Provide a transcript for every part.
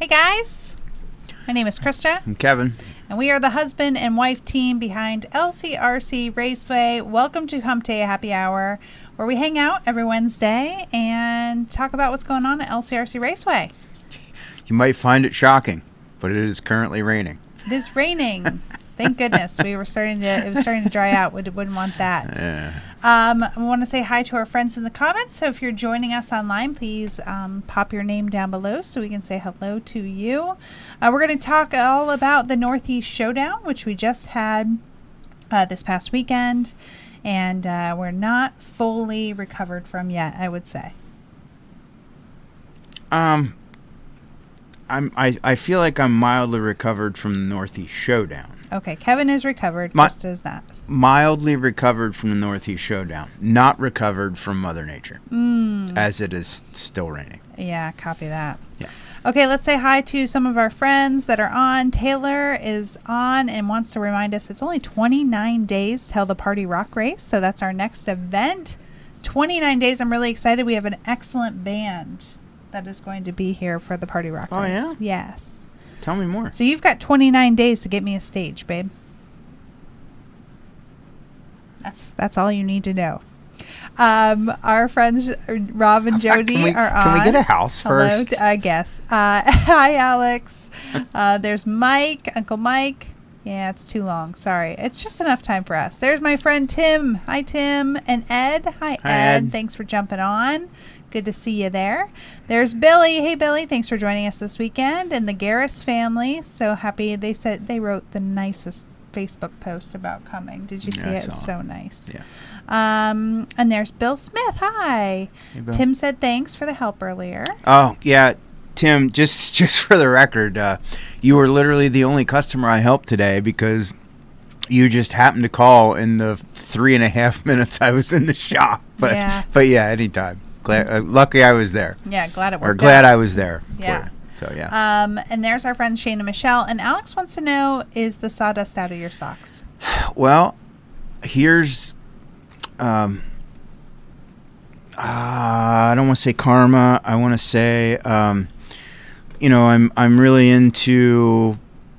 Hey guys, my name is Christa. I'm Kevin. And we are the husband and wife team behind LCRC Raceway. Welcome to Hump Day Happy Hour, where we hang out every Wednesday and talk about what's going on at LCRC Raceway. You might find it shocking, but it is currently raining. It is raining. Thank goodness. It was starting to dry out. We wouldn't want that. Yeah. I want to say hi to our friends in the comments. So if you're joining us online, please pop your name down below so we can say hello to you. We're going to talk all about the North East Showdown, which we just had this past weekend. And we're not fully recovered from yet, I would say. I feel like I'm mildly recovered from the Northeast Showdown. Okay, Kevin is recovered. Christa is not. Mildly recovered from the Northeast Showdown. Not recovered from Mother Nature. As it is still raining. Yeah, copy that. Yeah. Okay, let's say hi to some of our friends that are on. Taylor is on and wants to remind us it's only 29 days till the Party Rock race. So that's our next event. 29 days. I'm really excited. We have an excellent band that is going to be here for the Party Rock race. Oh, yeah? Yes. Tell me more. So you've got 29 days to get me a stage, babe. That's all you need to know. Our friends Rob and Jody are on. Can we get a house first? Hello, I guess. Hi, Alex. There's Mike, Uncle Mike. Yeah, it's too long. Sorry. It's just enough time for us. There's my friend Tim. Hi, Tim. And Ed. Hi, Ed. Thanks for jumping on. Good to see you there. There's Billy. Hey, Billy. Thanks for joining us this weekend. And the Garris family. So happy. They said they wrote the nicest Facebook post about coming. Did you see it? It was so nice. Yeah. And there's Bill Smith. Hi. Hey, Bill. Tim said thanks for the help earlier. Oh, yeah. Tim, just for the record, you were literally the only customer I helped today because you just happened to call in the 3.5 minutes I was in the shop. But yeah, anytime. Glad, lucky I was there. Yeah, glad it worked. Or glad I was there. Yeah. So yeah. And there's our friends Shane and Michelle. And Alex wants to know, is the sawdust out of your socks? Well, here's I don't want to say karma. I want to say I'm really into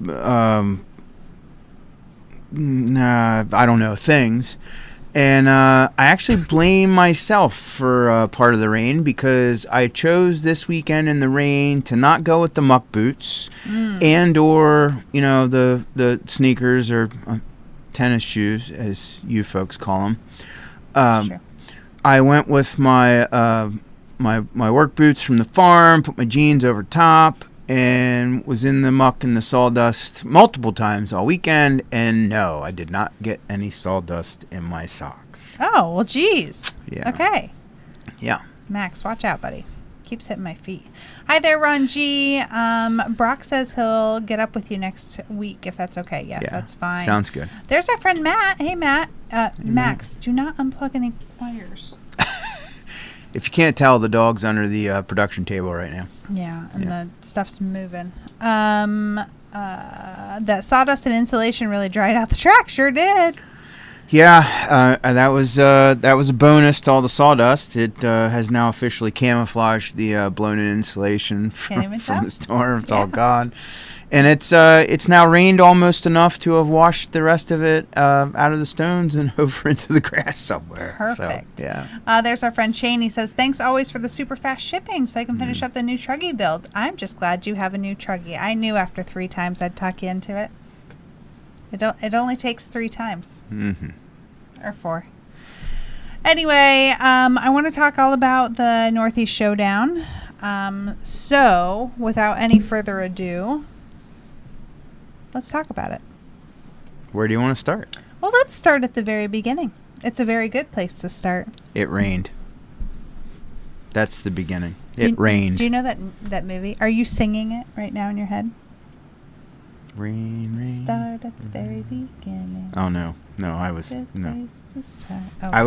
I don't know, things. And I actually blame myself for part of the rain because I chose this weekend in the rain to not go with the muck boots and or, the sneakers or tennis shoes, as you folks call them. Sure. I went with my my work boots from the farm, put my jeans over top, and was in the muck and the sawdust multiple times all weekend, and no, I did not get any sawdust in my socks. Oh, well, geez. Yeah. Okay. Yeah. Max, watch out, buddy. Keeps hitting my feet. Hi there, Ron G. Brock says he'll get up with you next week if that's okay. Yes, that's fine. Sounds good. There's our friend Matt. Hey, Matt. Max, do not unplug any wires. If you can't tell, the dog's under the production table right now. Yeah, and the stuff's moving. That sawdust and insulation really dried out the track. Sure did. Yeah, that was a bonus to all the sawdust. It has now officially camouflaged the blown-in insulation from the storm. It's all gone. And it's now rained almost enough to have washed the rest of it out of the stones and over into the grass somewhere. Perfect. So, yeah. There's our friend Shane. He says, thanks always for the super fast shipping so I can finish up the new truggy build. I'm just glad you have a new truggy. I knew after 3 times I'd talk you into it. It only takes 3 times. Mm-hmm. Or 4. Anyway, I want to talk all about the Northeast Showdown. So, without any further ado, let's talk about it. Where do you want to start? Well, let's start at the very beginning. It's a very good place to start. It rained. That's the beginning. It rained. Do you know that movie? Are you singing it right now in your head? Rain. Start at the very beginning. Oh no, I was no. I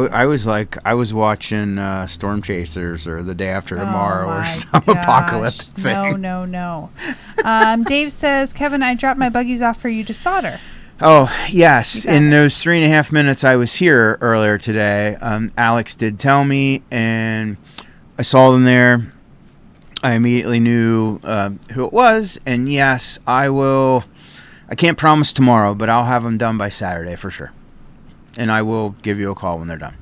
was watching Storm Chasers or The Day After Tomorrow or some apocalyptic thing. No. Dave says, Kevin, I dropped my buggies off for you to solder. Oh, yes. In those 3.5 minutes I was here earlier today, Alex did tell me, and I saw them there. I immediately knew who it was, and yes, I will. I can't promise tomorrow, but I'll have them done by Saturday for sure, and I will give you a call when they're done.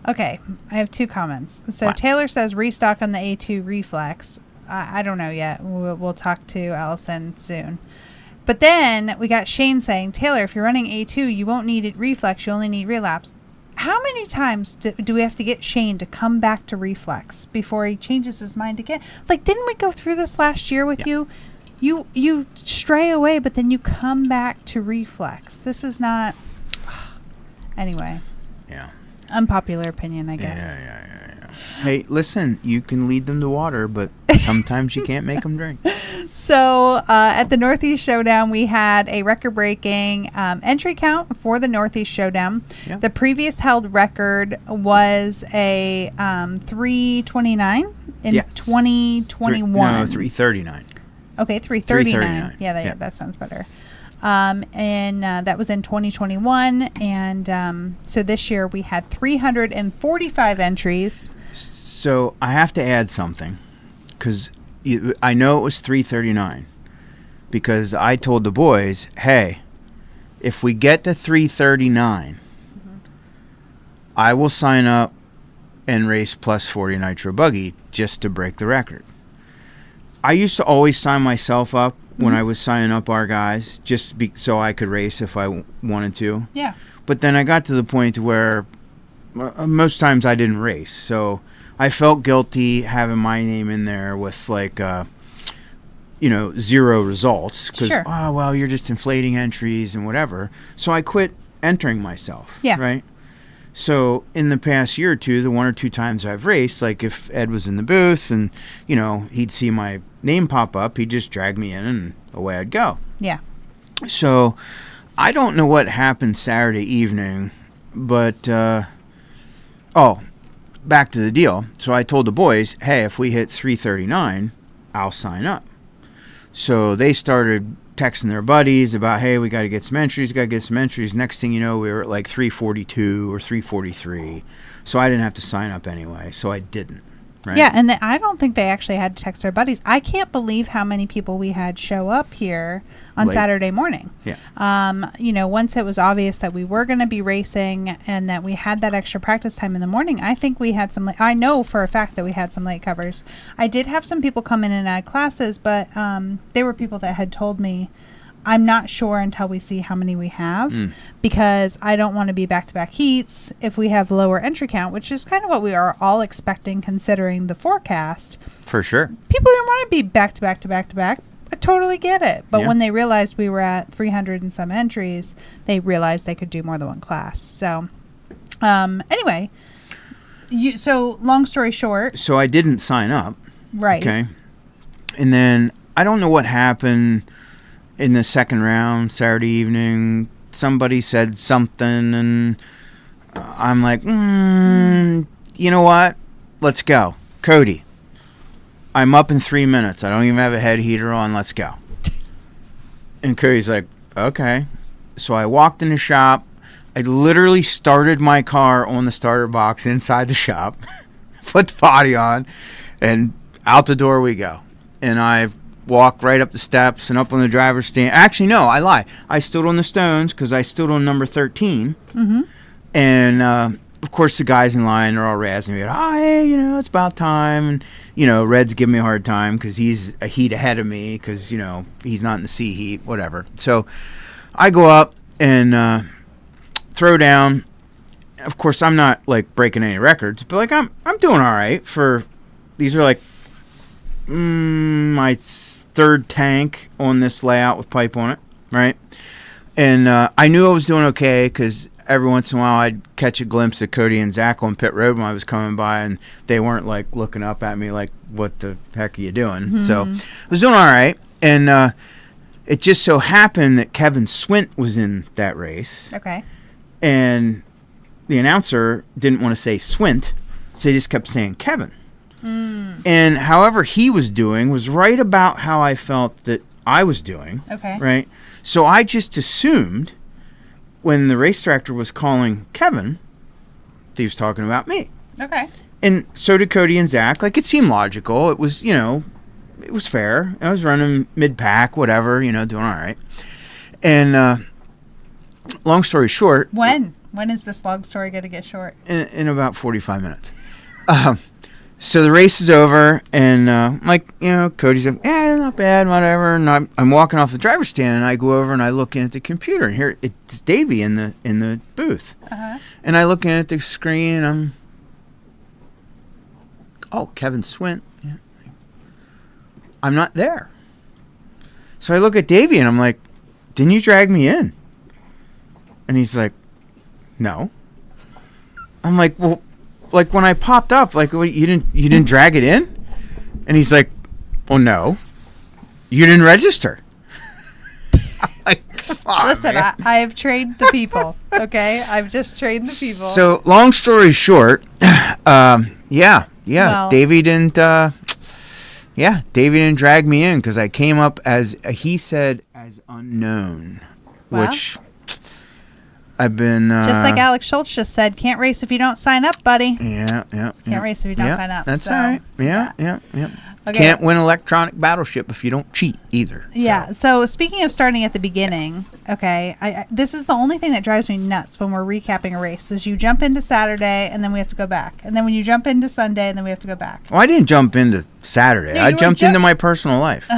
Okay, I have 2 comments. So What? Taylor says restock on the A2 Reflex. I don't know yet. We'll talk to Allison soon. But then we got Shane saying, Taylor, if you're running A2, you won't need it Reflex. You only need Relapse. How many times do we have to get Shane to come back to Reflex before he changes his mind again? Like, didn't we go through this last year with you? You stray away, but then you come back to Reflex. This is not... Anyway. Yeah. Unpopular opinion, I guess. Yeah. Hey, listen, you can lead them to water, but sometimes you can't make them drink. So at the North East Showdown, we had a record-breaking entry count for the North East Showdown. Yeah. The previous held record was a 329 in 2021. 339. Okay, 339. Yeah, that sounds better. And that was in 2021. And so this year we had 345 entries. So I have to add something because I know it was 339 because I told the boys, hey, if we get to 339, I will sign up and race plus 40 Nitro Buggy just to break the record. I used to always sign myself up when I was signing up our guys just so I could race if I wanted to. Yeah. But then I got to the point where most times I didn't race. So I felt guilty having my name in there with like, 0 results. Because, sure. Oh, well, you're just inflating entries and whatever. So I quit entering myself. Yeah. Right? So in the past year or two, the 1 or 2 times I've raced, like if Ed was in the booth and, he'd see my name pop up, he'd just drag me in and away I'd go. Yeah. So I don't know what happened Saturday evening, but, back to the deal. So I told the boys, hey, if we hit 339, I'll sign up. So they started texting their buddies about, hey, we got to get some entries, Next thing you know, we were at like 342 or 343. So I didn't have to sign up anyway. So I didn't. Right? Yeah, and I don't think they actually had to text their buddies. I can't believe how many people we had show up here on Saturday morning. Yeah. Once it was obvious that we were going to be racing and that we had that extra practice time in the morning, I think we had some. I know for a fact that we had some late covers. I did have some people come in and add classes, but they were people that had told me, I'm not sure until we see how many we have because I don't want to be back-to-back heats if we have lower entry count, which is kind of what we are all expecting considering the forecast. For sure. People didn't want to be back-to-back. I totally get it. But when they realized we were at 300 and some entries, they realized they could do more than one class. So anyway, so long story short. So I didn't sign up. Right. Okay. And then I don't know what happened in the second round, Saturday evening. Somebody said something, and I'm like, you know what? Let's go. Cody, I'm up in 3 minutes. I don't even have a head heater on. Let's go. And Cody's like, okay. So I walked in the shop. I literally started my car on the starter box inside the shop, put the body on, and out the door we go. And I walked right up the steps and up on the driver's stand. Actually, no, I lie. I stood on the stones because I stood on number 13. Mm-hmm. And, of course, the guys in line are all razzing me. Oh, hey, it's about time. And, Red's giving me a hard time because he's a heat ahead of me because, he's not in the C heat, whatever. So I go up and throw down. Of course, I'm not, like, breaking any records. But, like, I'm doing all right for – these are, like, my third tank on this layout with pipe on it, right? And I knew I was doing okay because every once in a while I'd catch a glimpse of Cody and Zach on pit road when I was coming by, and they weren't like looking up at me like, what the heck are you doing? Mm-hmm. So I was doing all right, and it just so happened that Kevin Swint was in that race. Okay. And the announcer didn't want to say Swint, so he just kept saying Kevin. And however he was doing was right about how I felt that I was doing. Okay. Right? So I just assumed when the race director was calling Kevin, he was talking about me. Okay. And so did Cody and Zach. Like, it seemed logical. It was, it was fair. I was running mid-pack, whatever, doing all right. And long story short. When is this long story going to get short? In about 45 minutes. So the race is over, and Cody's like, not bad, whatever. And I'm walking off the driver's stand, and I go over and I look in at the computer, and here it's Davey in the booth. Uh-huh. And I look in at the screen, and Kevin Swint. Yeah. I'm not there. So I look at Davey, and I'm like, didn't you drag me in? And he's like, no. I'm like, well, like when I popped up, like, what, you didn't drag it in? And he's like, well, no, you didn't register. Like, come on, listen, man. I have trained the people. Okay, I've just trained the people. So long story short, well, Davey didn't drag me in because I came up as he said as unknown, which. I've been... just like Alex Schultz just said, can't race if you don't sign up, buddy. Yeah. Can't race if you don't sign up. That's all right. Yeah. Okay. Can't win electronic battleship if you don't cheat either. Yeah. So speaking of starting at the beginning, okay, this is the only thing that drives me nuts when we're recapping a race is you jump into Saturday and then we have to go back. And then when you jump into Sunday and then we have to go back. Well, I didn't jump into Saturday. No, I jumped into my personal life.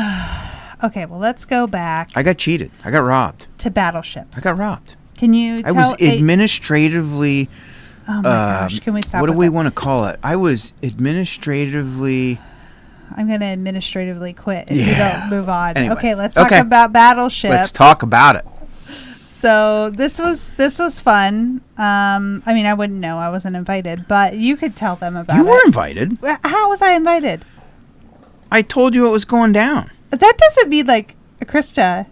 Okay, well, let's go back. I got cheated. I got robbed. To Battleship. I got robbed. Can you tell... I was administratively... Oh, my gosh. Can we stop what do with we that? want to call it? I was administratively... I'm going to administratively quit if you don't move on. Anyway. Okay, let's talk about Battleship. Let's talk about it. So this was fun. I mean, I wouldn't know. I wasn't invited, but you could tell them about it. You were invited. How was I invited? I told you it was going down. That doesn't mean, like, Christa,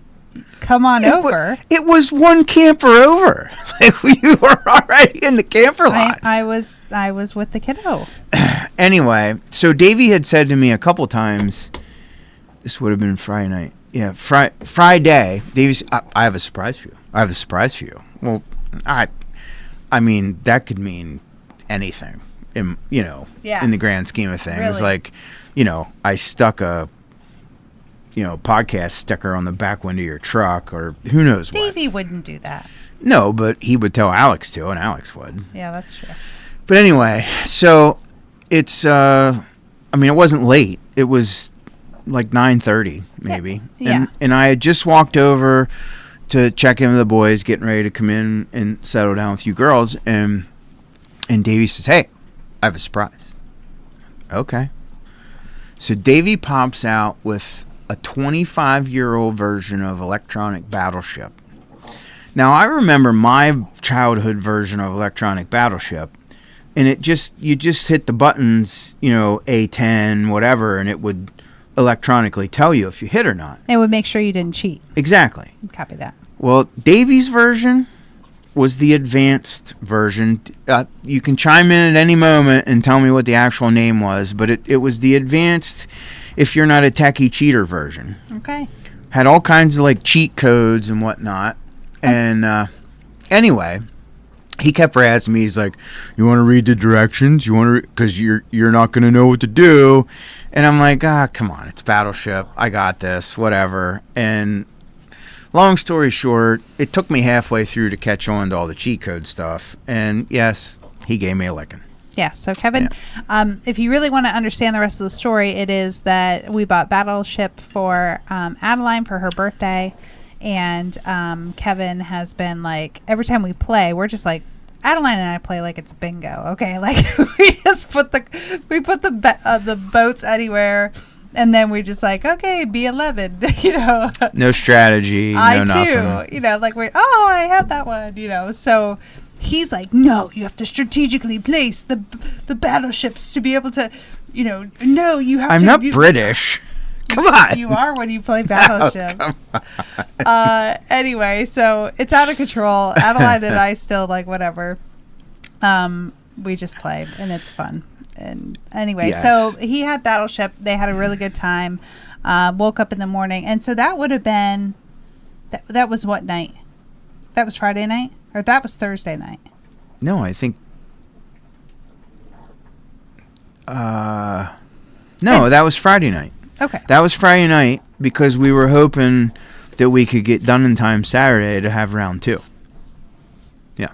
come on over. It was one camper over. Like, you were already in the camper lot. I was with the kiddo. Anyway, so Davey had said to me a couple times, this would have been Friday night. Yeah, Friday. Davey's, I have a surprise for you. I have a surprise for you. Well, I mean, that could mean anything, in the grand scheme of things. Really? Like, I stuck a podcast sticker on the back window of your truck, or who knows what. Davey wouldn't do that. No, but he would tell Alex to, and Alex would. Yeah, that's true. But anyway, so it's, it wasn't late. It was like 9:30 maybe. Yeah. And I had just walked over to check in with the boys, getting ready to come in and settle down with you girls. And Davey says, hey, I have a surprise. Okay. So Davey pops out with a 25-year-old version of Electronic Battleship. Now, I remember my childhood version of Electronic Battleship, and you just hit the buttons, A10, whatever, and it would electronically tell you if you hit or not. It would make sure you didn't cheat. Exactly. Copy that. Well, Davey's version was the advanced version. You can chime in at any moment and tell me what the actual name was, but it was the advanced, if you're not a techie cheater version. Okay. Had all kinds of like cheat codes and whatnot. And anyway, he kept razzing me. He's like, you want to read the directions? You want to, because you're not going to know what to do. And I'm like, come on, it's Battleship. I got this, whatever. And long story short, it took me halfway through to catch on to all the cheat code stuff. And yes, he gave me a licking. Yeah, so Kevin, if you really want to understand the rest of the story, it is that we bought Battleship for Adeline for her birthday. And Kevin has been like, every time we play, we're just like, Adeline and I play like it's bingo, okay? Like we just put the boats anywhere, and then we just like, okay, B11, No strategy, no nothing. Like I have that one, So he's like, no, you have to strategically place the battleships to be able to, no, you have to. I'm not British. Come on. You are when you play Battleship. Anyway, so it's out of control. Adeline and I still like whatever. We just play and it's fun. And anyway, yes. So he had Battleship. They had a really good time. Woke up in the morning, and so that would have been that was what night? That was Friday night, or that was Thursday night? No, I think No, that was Friday night. Okay. That was Friday night because we were hoping that we could get done in time Saturday to have round 2. Yeah.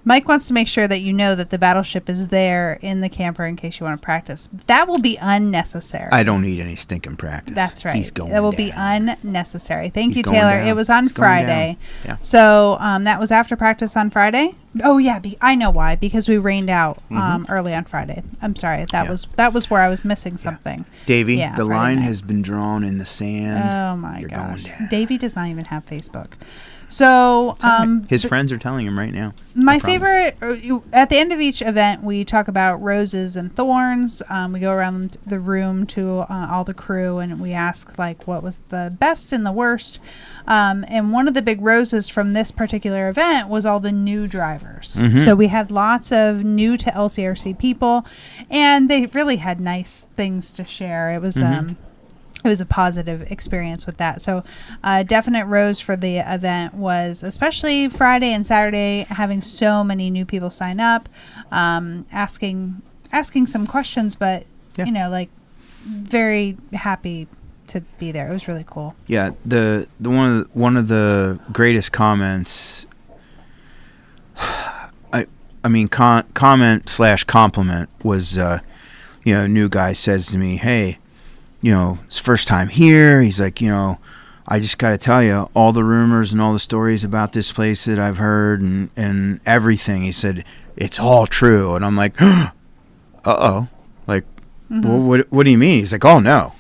Mike wants to make sure that you know that the battleship is there in the camper in case you want to practice. That will be unnecessary. I don't need any stinking practice. That's right. He's going That will down. be unnecessary. Thank He's you, going Taylor. down. It was on He's going Friday. down. Yeah. So that was after practice on Friday? Oh, yeah. I know why. Because we rained out early on Friday. I'm sorry. That was where I was missing something. Davey, Yeah, the Friday line night. has been drawn in the sand. Oh, my You're gosh. going down. Davey does not even have Facebook. So His friends are telling him right now. my favorite, at the end of each event, we talk about roses and thorns. We go around the room to all the crew and we ask like what was the best and the worst. And one of the big roses from this particular event was all the new drivers. So we had lots of new to LCRC people and they really had nice things to share. It was it was a positive experience with that. So definite rose for the event was especially Friday and Saturday, having so many new people sign up, asking some questions, but like very happy to be there. It was really cool. Yeah, the one of the greatest comments. I mean, comment/compliment was, a new guy says to me, "Hey, it's first time here." He's like, I just got to tell you, all the rumors and all the stories about this place that I've heard and everything. He said, it's all true. And I'm like, uh-oh. Like, well, what do you mean? He's like, oh, no.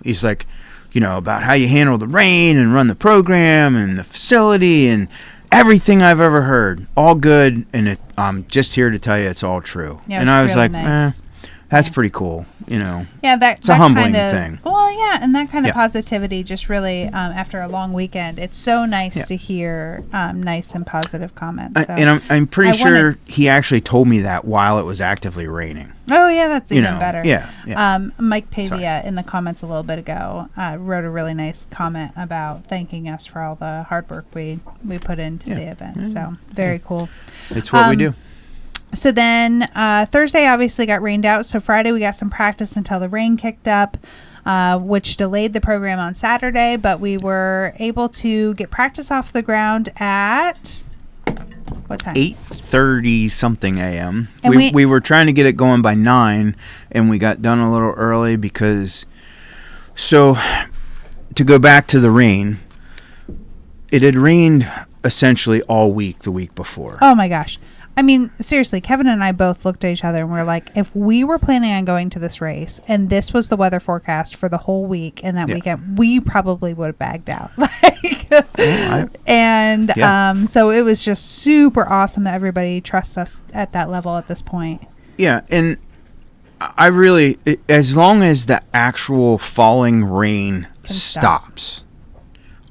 He's like, about how you handle the rain and run the program and the facility and everything I've ever heard. All good. And I'm just here to tell you it's all true. Yeah, and I was really like, nice. That's pretty cool, Yeah, it's a humbling thing. Well, yeah, and that kind of positivity just really, after a long weekend, it's so nice to hear nice and positive comments. So and I'm pretty sure he actually told me that while it was actively raining. Oh, yeah, that's even better. Yeah. Mike Pavia in the comments a little bit ago wrote a really nice comment about thanking us for all the hard work we put into the event. So very cool. It's what we do. So then Thursday obviously got rained out. So Friday we got some practice until the rain kicked up, which delayed the program on Saturday. But we were able to get practice off the ground at what time? 8:30 something a.m. And we were trying to get it going by 9, and we got done a little early because. So, to go back to the rain, it had rained essentially all week the week before. Oh my gosh. I mean, seriously, Kevin and I both looked at each other and we're like, if we were planning on going to this race and this was the weather forecast for the whole week and that weekend, we probably would have bagged out. So it was just super awesome that everybody trusts us at that level at this point. Yeah, and I really, as long as the actual falling rain stops,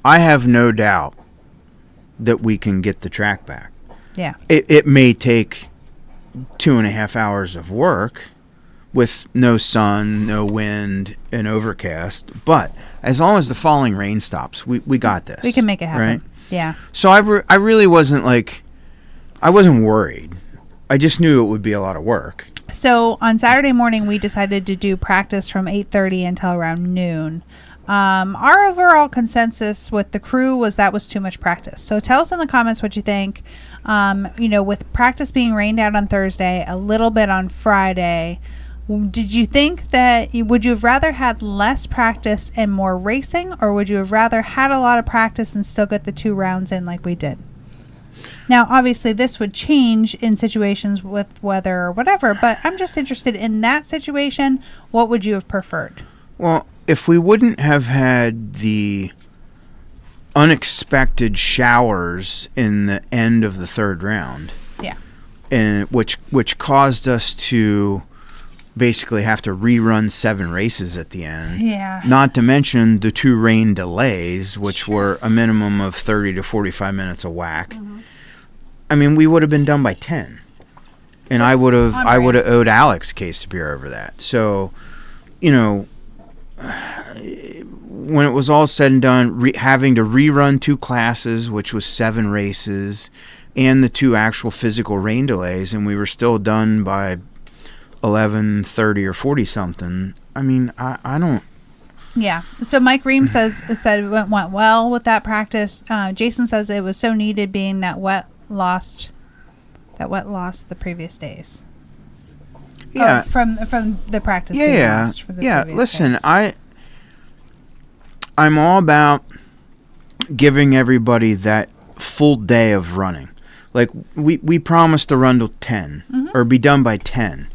I have no doubt that we can get the track back. Yeah. It may take 2.5 hours of work with no sun, no wind, and overcast. But as long as the falling rain stops, we got this. We can make it happen. Right? Yeah. So I really wasn't I wasn't worried. I just knew it would be a lot of work. So on Saturday morning, we decided to do practice from 8:30 until around noon. Our overall consensus with the crew was that was too much practice. So tell us in the comments what you think. With practice being rained out on Thursday, a little bit on Friday, did you think that would you have rather had less practice and more racing, or would you have rather had a lot of practice and still get the 2 rounds in like we did? Now, obviously, this would change in situations with weather or whatever, but I'm just interested in that situation. What would you have preferred? Well, if we wouldn't have had the unexpected showers in the end of the 3rd round, and which caused us to basically have to rerun 7 races at the end. Yeah. Not to mention the 2 rain delays, which were a minimum of 30 to 45 minutes a whack. Mm-hmm. I mean, we would have been done by 10, and I would have owed Alex a case of beer over that. So, when it was all said and done, having to rerun 2 classes, which was 7 races, and the 2 actual physical rain delays, and we were still done by 11:30 or 40 something. I mean, I don't. Yeah. So Mike Ream said it went well with that practice. Jason says it was so needed, being that wet lost the previous days. Yeah. From the practice. Yeah. Lost for the Yeah. previous Listen, days. I'm all about giving everybody that full day of running. Like we promised to run till 10 or be done by 10.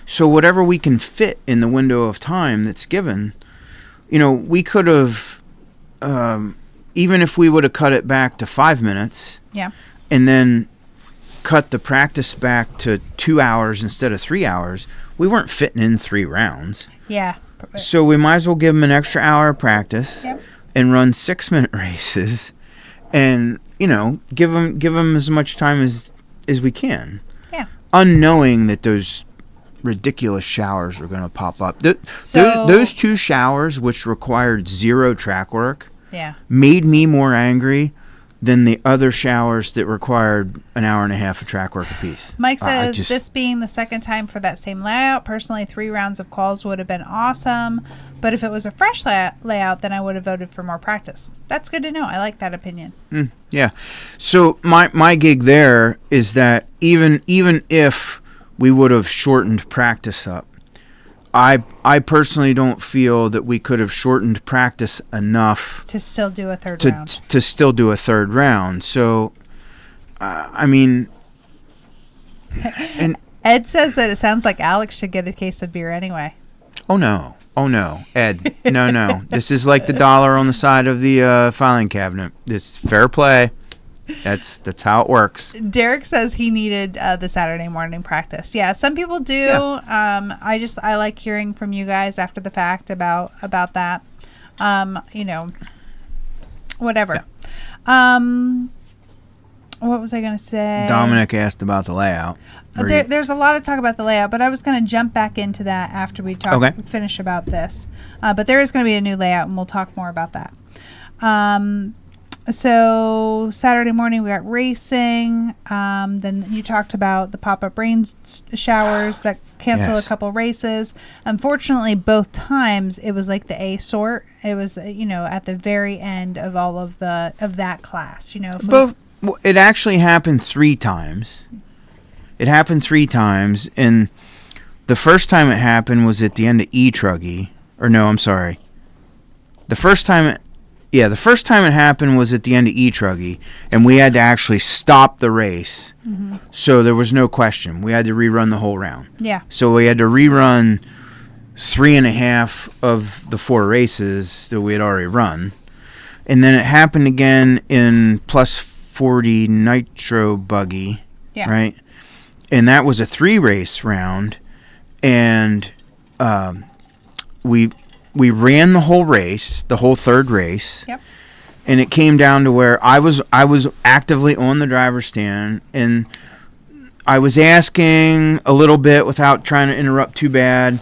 So whatever we can fit in the window of time that's given, we could have, even if we would have cut it back to 5 minutes, and then cut the practice back to 2 hours instead of 3 hours, we weren't fitting in 3 rounds. Yeah. So we might as well give them an extra hour of practice and run 6-minute races, and give them as much time as we can. Yeah. Unknowing that those ridiculous showers are going to pop up. Those 2 showers, which required 0 track work, made me more angry than the other showers that required an hour and a half of track work apiece. Mike says, this being the second time for that same layout, personally 3 rounds of calls would have been awesome, but if it was a fresh layout, then I would have voted for more practice. That's good to know. I like that opinion. Yeah. So my gig there is that even if we would have shortened practice up, I personally don't feel that we could have shortened practice enough to still do a third round. To still do a third round. So, I mean, and Ed says that it sounds like Alex should get a case of beer anyway. Oh no, Ed, no. This is like the dollar on the side of the filing cabinet. It's fair play. That's how it works. Derek says he needed the Saturday morning practice. Yeah, some people do. Yeah. I like hearing from you guys after the fact about that. Whatever. Yeah. What was I going to say? Dominic asked about the layout. There's a lot of talk about the layout, but I was going to jump back into that after we finish about this. But there is going to be a new layout, and we'll talk more about that. So Saturday morning we got racing. Then you talked about the pop-up rain showers that cancel a couple races. Unfortunately, both times it was like the A sort. It was at the very end of all of that class. It actually happened 3 times. It happened 3 times, and the first time it happened was at the end of E-Truggy. Or no, I'm sorry. The first time it happened was at the end of E-Truggy, and we had to actually stop the race. Mm-hmm. So there was no question. We had to rerun the whole round. Yeah. So we had to rerun 3.5 of the 4 races that we had already run. And then it happened again in plus 40 nitro buggy, right? And that was a 3-race round, and we ran the whole race, the whole 3rd race. Yep. And it came down to where I was actively on the driver's stand, and I was asking a little bit without trying to interrupt too bad,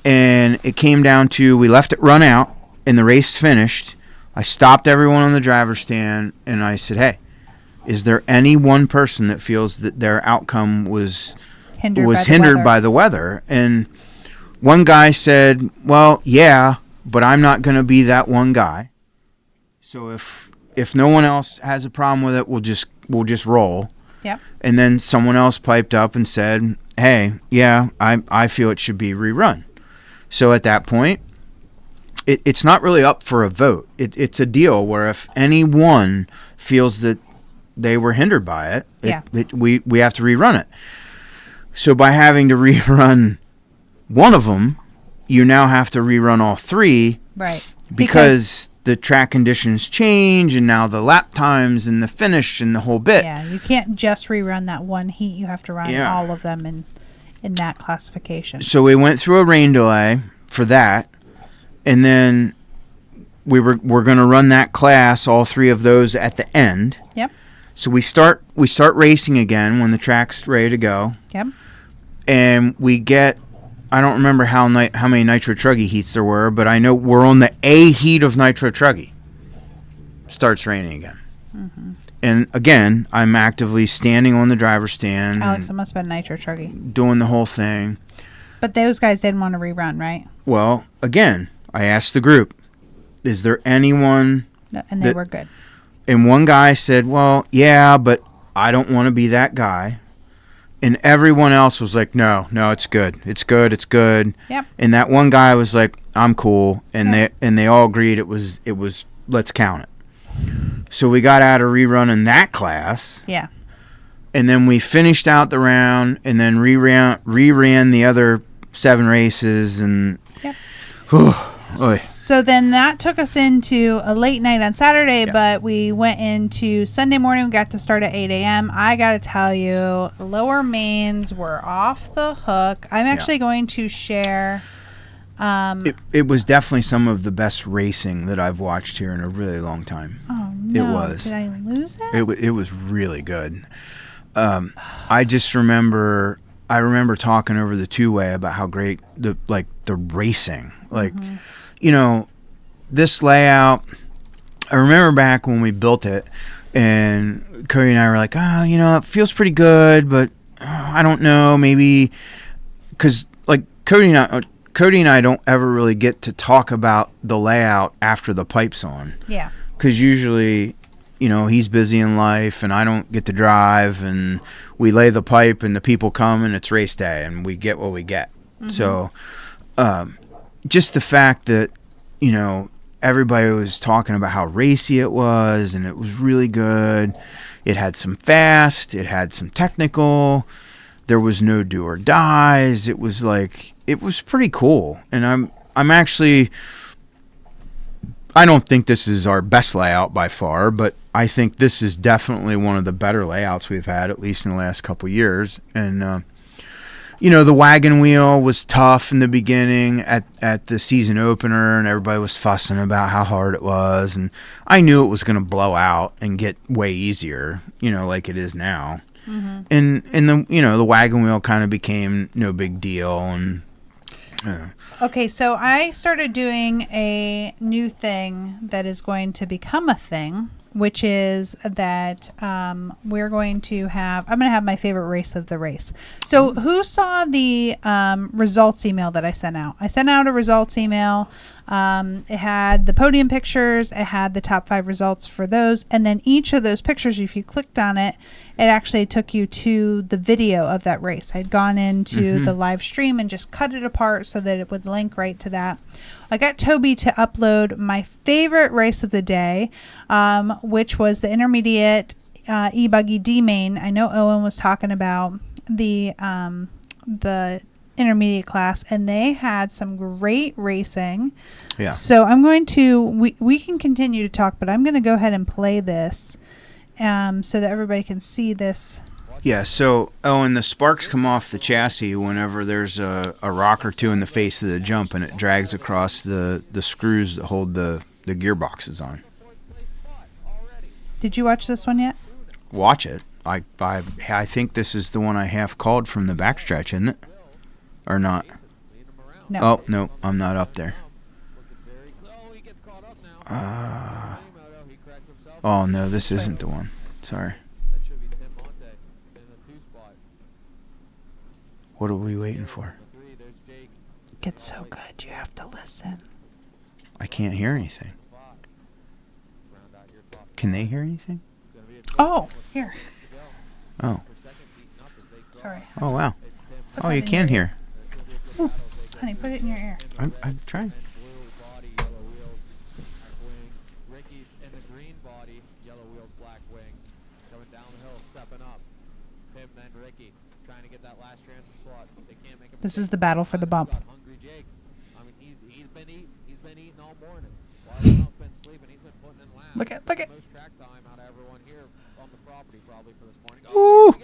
and it came down to we left it run out, and the race finished. I stopped everyone on the driver's stand, and I said, hey, is there any one person that feels that their outcome was hindered by the weather? And one guy said, well, yeah, but I'm not going to be that one guy. So if no one else has a problem with it, we'll just roll. Yep. And then someone else piped up and said, hey, yeah, I feel it should be rerun. So at that point, it's not really up for a vote. It's a deal where if anyone feels that they were hindered by it, we have to rerun it. So by having to rerun one of them, you now have to rerun all 3. Right. Because the track conditions change, and now the lap times and the finish and the whole bit. Yeah, you can't just rerun that one heat. You have to run all of them in that classification. So we went through a rain delay for that, and then we're going to run that class, all 3 of those at the end. Yep. So we start racing again when the track's ready to go. Yep. And we get, I don't remember how many Nitro Truggy heats there were, but I know we're on the A heat of Nitro Truggy. Starts raining again. Mm-hmm. And again, I'm actively standing on the driver's stand. Alex, it must have been Nitro Chuggy. Doing the whole thing. But those guys didn't want to rerun, right? Well, again, I asked the group, is there anyone... No, and they were good. And one guy said, well, yeah, but I don't want to be that guy. And everyone else was like, no, it's good. It's good. It's good. Yep. And that one guy was like, I'm cool. And they all agreed it was let's count it. So we got out of rerunning that class. Yeah. And then we finished out the round and then reran the other 7 races. And yep. Oy. So then that took us into a late night on Saturday, but we went into Sunday morning. We got to start at 8 a.m. I got to tell you, lower mains were off the hook. I'm actually going to share. It was definitely some of the best racing that I've watched here in a really long time. Oh, no. It was. Did I lose it? It was really good. I just remember... I remember talking over the two-way about how great the racing, this layout. I remember back when we built it, and Cody and I were like, it feels pretty good, but I don't know, maybe because Cody and I don't ever really get to talk about the layout after the pipe's on. Yeah. Because usually, he's busy in life, and I don't get to drive, and we lay the pipe, and the people come, and it's race day, and we get what we get. Mm-hmm. So, just the fact that, everybody was talking about how racy it was, and it was really good. It had some fast, it had some technical. There was no do or dies. It was pretty cool. And I'm actually... I don't think this is our best layout by far, but I think this is definitely one of the better layouts we've had, at least in the last couple of years. And, the wagon wheel was tough in the beginning at the season opener, and everybody was fussing about how hard it was. And I knew it was going to blow out and get way easier, like it is now. Mm-hmm. And the wagon wheel kind of became no big deal. And okay, so I started doing a new thing that is going to become a thing, which is that I'm going to have my favorite race of the race. So who saw the results email that I sent out? I sent out a results email. It had the podium pictures. It had the top 5 results for those. And then each of those pictures, if you clicked on it, it actually took you to the video of that race. I'd gone into the live stream and just cut it apart so that it would link right to that. I got Toby to upload my favorite race of the day, which was the intermediate e-buggy D-main. I know Owen was talking about the intermediate class, and they had some great racing. Yeah. So I'm going to, we can continue to talk, but I'm going to go ahead and play this so that everybody can see this. Yeah, so, and the sparks come off the chassis whenever there's a rock or two in the face of the jump, and it drags across the screws that hold the gearboxes on. Did you watch this one yet? Watch it. I think this is the one I half called from the backstretch, isn't it? Or not? No. Oh, no, I'm not up there. Oh, no, this isn't the one. Sorry. What are we waiting for? It's so good. You have to listen. I can't hear anything. Can they hear anything? Oh, here. Oh. Sorry. Oh, wow. Oh, you can hear. Ooh. Honey, put it in your ear. I'm trying. This is the battle for the bump. Look at. Ooh.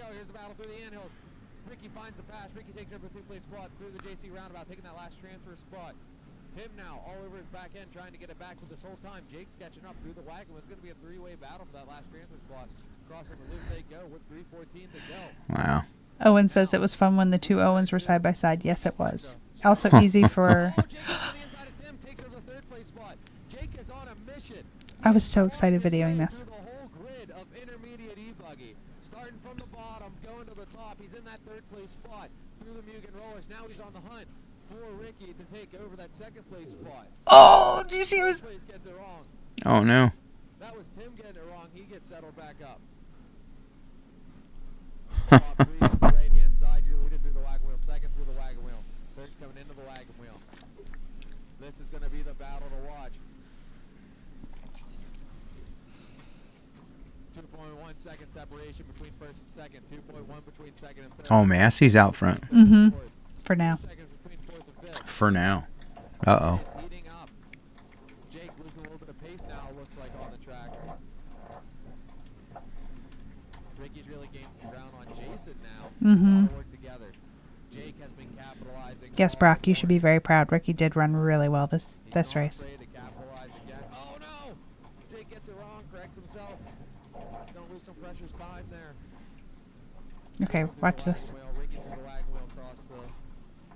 Ricky finds the pass. Ricky takes over the 2-place spot through the JC roundabout, taking that last transfer spot. Tim now all over his back end, trying to get it back with this whole time. Jake's catching up through the wagon. It's going to be a 3-way battle for that last transfer spot. Crossing the loop they go with 3:14 to go. Wow. Owen says it was fun when the two Owens were side by side. Yes, it was. Also easy for... I was so excited videoing this. that third place spot through the Mugen Rollers. Now he's on the hunt for Ricky to take over that second place spot. Oh, do you see First place gets it wrong. Oh, no. That was Tim getting it wrong. He gets settled back up. Top three on the right-hand side. You're leading through the wagon wheel. Second through the wagon wheel. Third coming into the wagon wheel. This is going to be the battle to watch. 2.1 second separation between first and second. 2.1 between second and third. Oh, Massey's out front. Mm-hmm. For now. 2 seconds between fourth and fifth. For now. Uh-oh. It's heating up. Jake losing a little bit of pace now, looks like, on the track. Ricky's really gained some ground on Jason now. Mm-hmm. Work together. Jake has been capitalizing. Yes, Brock, you should be very proud. Ricky did run really well this race. Afraid to capitalize again. Oh no! Jake gets it wrong, corrects himself. Don't lose some precious time there. Okay, watch this. Ricky through the wagon wheel across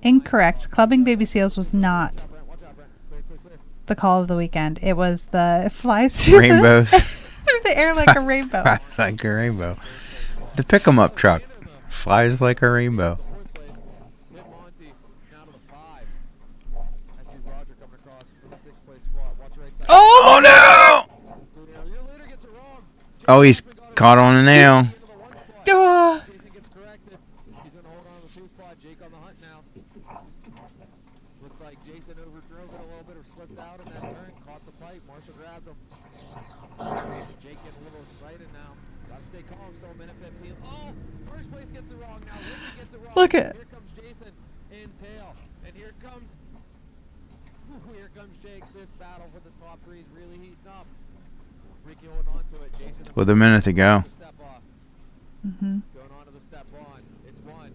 the... Incorrect. Clubbing baby seals was not Watch out, Brent. Clear, clear, clear. the call of the weekend. It was the it flies through Rainbows. through the air like a rainbow. Flies like a rainbow. The pick-em-up truck flies like a rainbow. Fourth place. Hit Monty. Now to the 5. I see Roger coming across for the 6th place spot. Watch right side. Oh, no! Your leader gets it wrong. Oh, he's caught on a nail. Into the 1 spot. Ah. Jason gets corrected. He's going to hold on to the 2 spot. Jake on the hunt now. Looked like Jason overdrove it a little bit or slipped out in that turn. Caught the pipe. Marshall grabbed him. Jake getting a little excited now. Gotta stay calm. Still a minute 15. Oh, first place gets it wrong now. Ricky gets it wrong. Look at- Here comes Jason in tail. And here comes Jake. This battle for the top 3 is really heating up. Ricky holding on to it. Jason With a minute to go. step off. Mm-hmm. Going on to the step on. It's 1,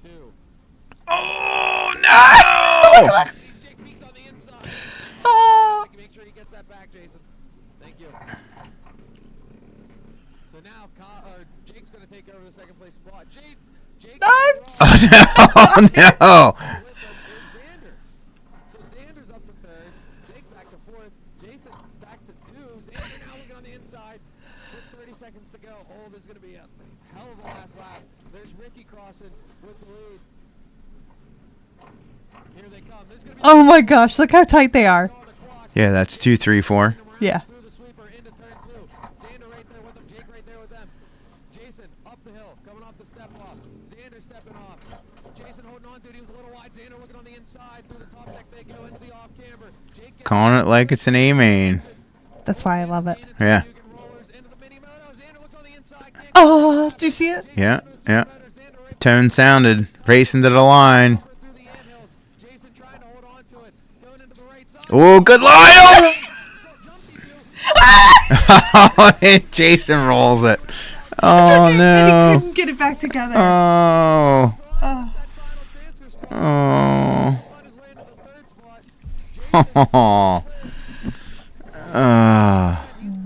2. Oh, no! Jake peeks on the inside. Oh. Make sure he gets that back, Jason. Thank you. So now Jake's going to take over the 2nd place spot. Jake Ah. Oh, no! with him is Xander. So Xander's up to 3rd. Jake back to 4th. Jason back to 2. Xander now looking on the inside with 30 seconds to go. Oh, this is going to be a hell of a last lap. There's Ricky crossing with the lead. Here they come. This is going to be Oh my gosh, look how tight they are. on the clock. Yeah, that's 2, 3, 4. Yeah. Through the sweeper into turn 2. Xander right there with them. Jake right there with them. Jason up the hill, coming off the step off. Xander stepping off. Jason holding on to it. He was a little wide. Xander looking on the inside through the top deck. They go into the off camber. Jake gets Calling it like it's an A-main. That's why I love it. Yeah. Mugen rollers into the mini moto. Xander looks on the inside. Can't Oh, do you see it? Yeah, yeah. Xander right Tone sounded. Racing to the line. through the anthills. Jason trying to hold on to it. Going into the right side. Oh, good line! Jump he do. Jason rolls it. Oh, And he no. couldn't get it back together. Oh. Oh. That final transfer spot. Oh. On his way into the 3rd spot. Oh.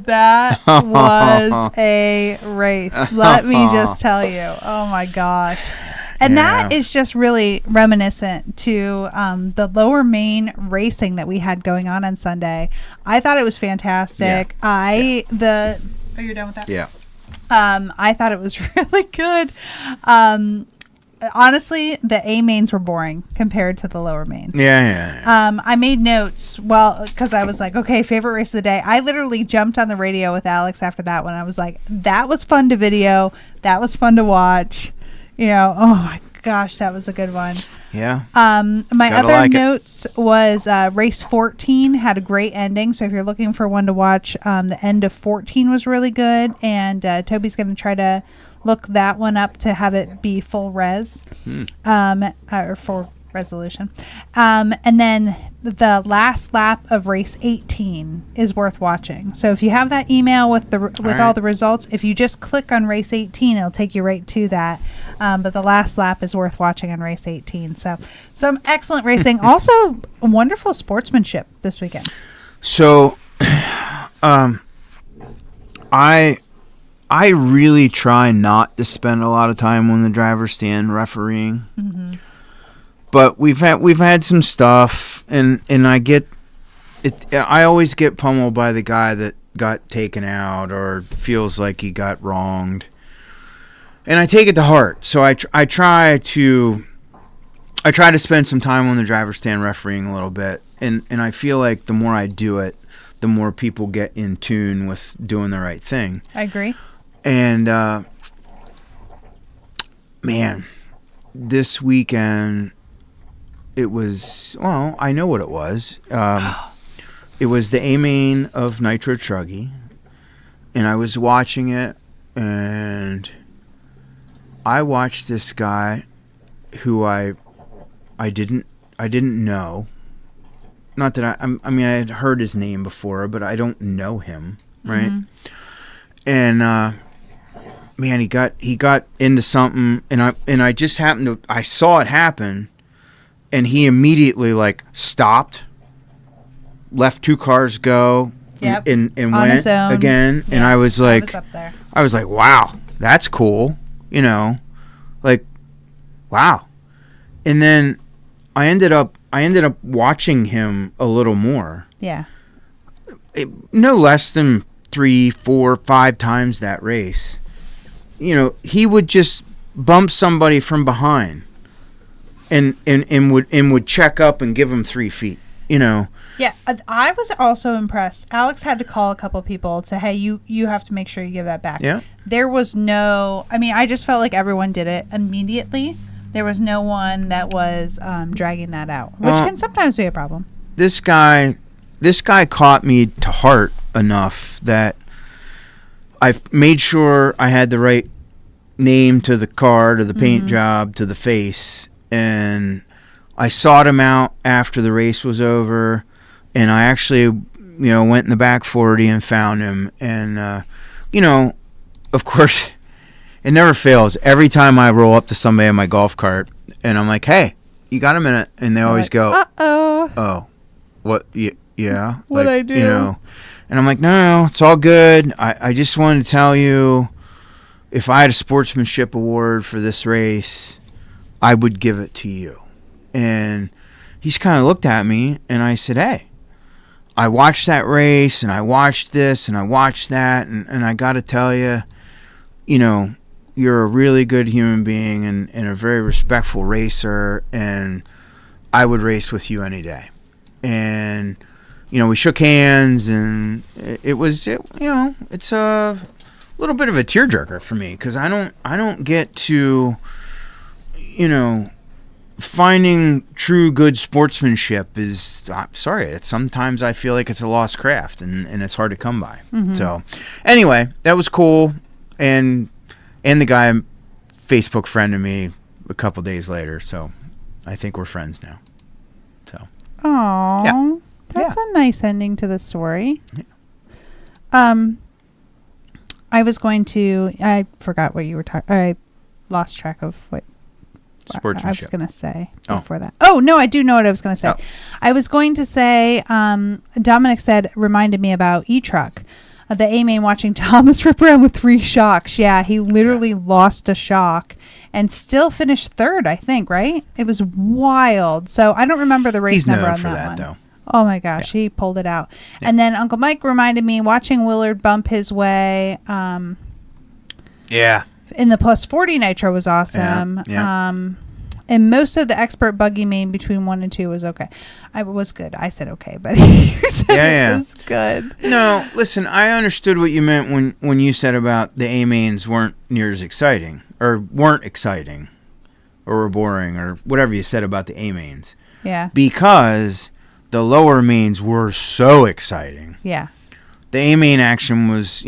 That was a race. Let me just tell you. Oh my gosh. And that Yeah. is just really reminiscent to the Lower Main racing that we had going on Sunday. I thought it was fantastic. Oh, you're done with that? Yeah. I thought it was really good. Honestly, the A mains were boring compared to the lower mains. Yeah. I made notes, because I was like, okay, favorite race of the day. I literally jumped on the radio with Alex after that one. I was like, that was fun to video. That was fun to watch. You know, oh my gosh, that was a good one. Yeah. My Gotta other like it. notes was race 14 had a great ending. So if you're looking for one to watch, the end of 14 was really good. And Toby's going to try to look that one up to have it be full res, or full resolution. And then the last lap of race 18 is worth watching. So if you have that email with all the results, if you just click on race 18, it'll take you right to that. But the last lap is worth watching on race 18. So some excellent racing. Also wonderful sportsmanship this weekend. So, I really try not to spend a lot of time on the driver's stand refereeing. Mm-hmm. But we've had some stuff, and I get it. I always get pummeled by the guy that got taken out or feels like he got wronged. and I take it to heart. So I try to spend some time on the driver's stand refereeing a little bit, and I feel like the more I do it, the more people get in tune with doing the right thing. I agree. And man, this weekend it was, well, I know what it was. It was the A-Main of Nitro Truggy, and I was watching it, and I watched this guy who I didn't know. Not that I mean, I had heard his name before, but I don't know him, right? Mm-hmm. And man, he got into something, and I just happened to, I saw it happen, and he immediately like stopped, left 2 cars go, yep. and on went his own. Again, yeah, and I was like, was up there. I was like, wow, that's cool, you know, like, wow. And then I ended up watching him a little more. Yeah. No less than 3, 4, 5 times that race. You know, he would just bump somebody from behind and would check up and give him 3 feet, you know. Yeah, I was also impressed. Alex had to call a couple people to, hey, you have to make sure you give that back. Yeah. There was no, I mean, I just felt like everyone did it immediately. There was no one that was dragging that out, which can sometimes be a problem. This guy caught me to heart enough that I've made sure I had the right name to the car, to the paint job, to the face, and I sought him out after the race was over, and I actually, went in the back 40 and found him, and of course, it never fails. Every time I roll up to somebody in my golf cart, and I'm like, "Hey, you got a minute?" and they always go, "Uh-oh." "Oh, what? Yeah, What'd I do? And I'm like, no, it's all good. I just wanted to tell you, if I had a sportsmanship award for this race, I would give it to you. And he's kind of looked at me, and I said, hey, I watched that race, and I watched this, and I watched that, and I got to tell you, you're a really good human being and a very respectful racer, and I would race with you any day. And we shook hands, and it's a little bit of a tearjerker for me, because I don't get to, finding true good sportsmanship is, I'm sorry, sometimes I feel like it's a lost craft, and it's hard to come by. Mm-hmm. So anyway, that was cool, and the guy Facebook friended me a couple days later, so I think we're friends now. So. Aww. Yeah. That's a nice ending to the story. Yeah. I forgot what you were talking. I lost track of what sportsmanship I was going to say before that. Oh, no, I do know what I was going to say. Oh. I was going to say, Dominic reminded me about E-Truck. The A-Main watching Thomas rip around with 3 shocks. Yeah, he literally lost a shock and still finished 3rd, I think, right? It was wild. So I don't remember the race number on that one. Though. Oh my gosh, he pulled it out. Yeah. And then Uncle Mike reminded me, watching Willard bump his way. Yeah. In the plus 40 nitro was awesome. Yeah. And most of the expert buggy main between 1 and 2 was okay. It was good. I said okay, but you said it was good. No, listen, I understood what you meant when you said about the A-mains weren't near as exciting, or weren't exciting, or were boring, or whatever you said about the A-mains. Yeah. Because the lower mains were so exciting. Yeah. The A-main action was,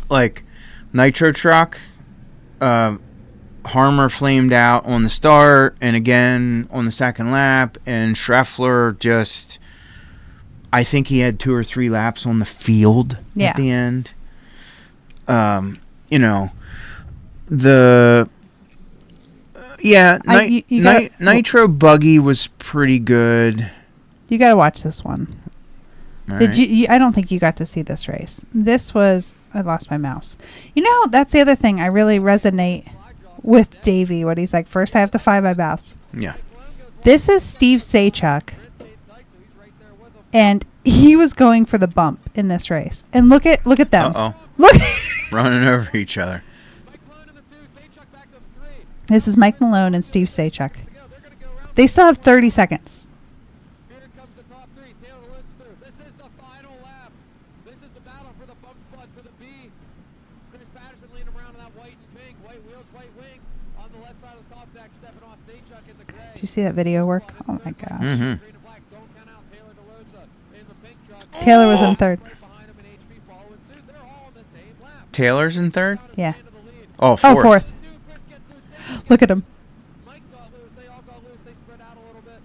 like Nitro Truck, Harmer flamed out on the start and again on the second lap, and Schreffler just, I think he had 2 or 3 laps on the field at the end. Nitro Buggy was pretty good. You got to watch this one. All Did right. you? I don't think you got to see this race. This was. I lost my mouse. That's the other thing. I really resonate with Davey when he's like, first I have to find my mouse. Yeah. This is Steve Saychuk, and he was going for the bump in this race. And look at them. Uh-oh. Look. Running over each other. This is Mike Malone and Steve Saychuk. They still have 30 seconds. Here comes the top three. Taylor listen through. This is the final lap. This is the battle for the bump spot to the B. Chris Patterson leading around in that white and pink. White wheels, white wing. On the left side of the top deck, stepping off Saychuk in the gray. Did you see that video work? Oh my gosh. Mm-hmm. Green and black. Don't count out Taylor DeLosa in the pink truck. Taylor was in third. Right behind him and HP following suit. They're all in the same lap. Taylor's in third? Yeah. Oh, Oh, fourth. fourth. Chris gets loose. Saychuk Look at him. Mike got loose. They all got loose. They spread out a little bit.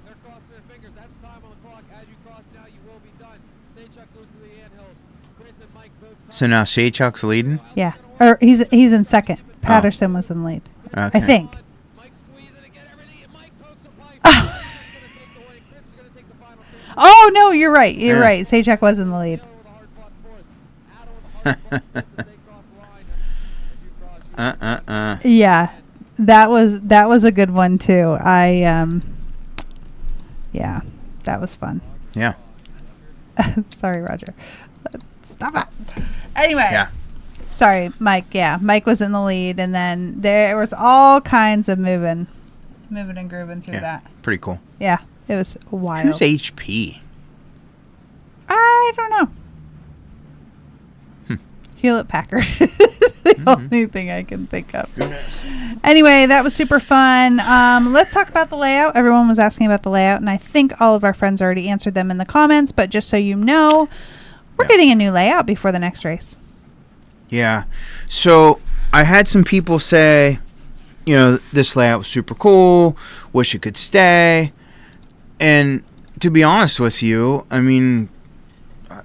They're crossing their fingers. That's time on the clock. As you cross now, you will be done. Saychuk goes to the anthills. Chris and Mike both. So now Saychuk's leading? Yeah. Or he's in second. Patterson was in lead. Okay. I think. Mike squeezing to get everything. And Mike pokes a pipe. Chris is going to take the win. Chris is going to take the final two. Oh, no, you're right. You're Yeah. right. Saychuk was in the lead. Taylor with a hard fought fourth. Adam with a hard fought fifth as they cross the line. As you cross, you Yeah. That was a good one too. Yeah, that was fun. Yeah. Sorry, Roger. Stop it. Anyway. Yeah. Sorry, Mike. Yeah, Mike was in the lead, and then there was all kinds of moving and grooving through Yeah. that. Pretty cool. Yeah, it was wild. Who's HP? I don't know. Hewlett Packard is the only thing I can think of. Who knows? Anyway, that was super fun. Let's talk about the layout. Everyone was asking about the layout, and I think all of our friends already answered them in the comments, but just so you know, we're Yeah. getting a new layout before the next race. Yeah. So I had some people say, this layout was super cool. Wish it could stay. And to be honest with you, I mean,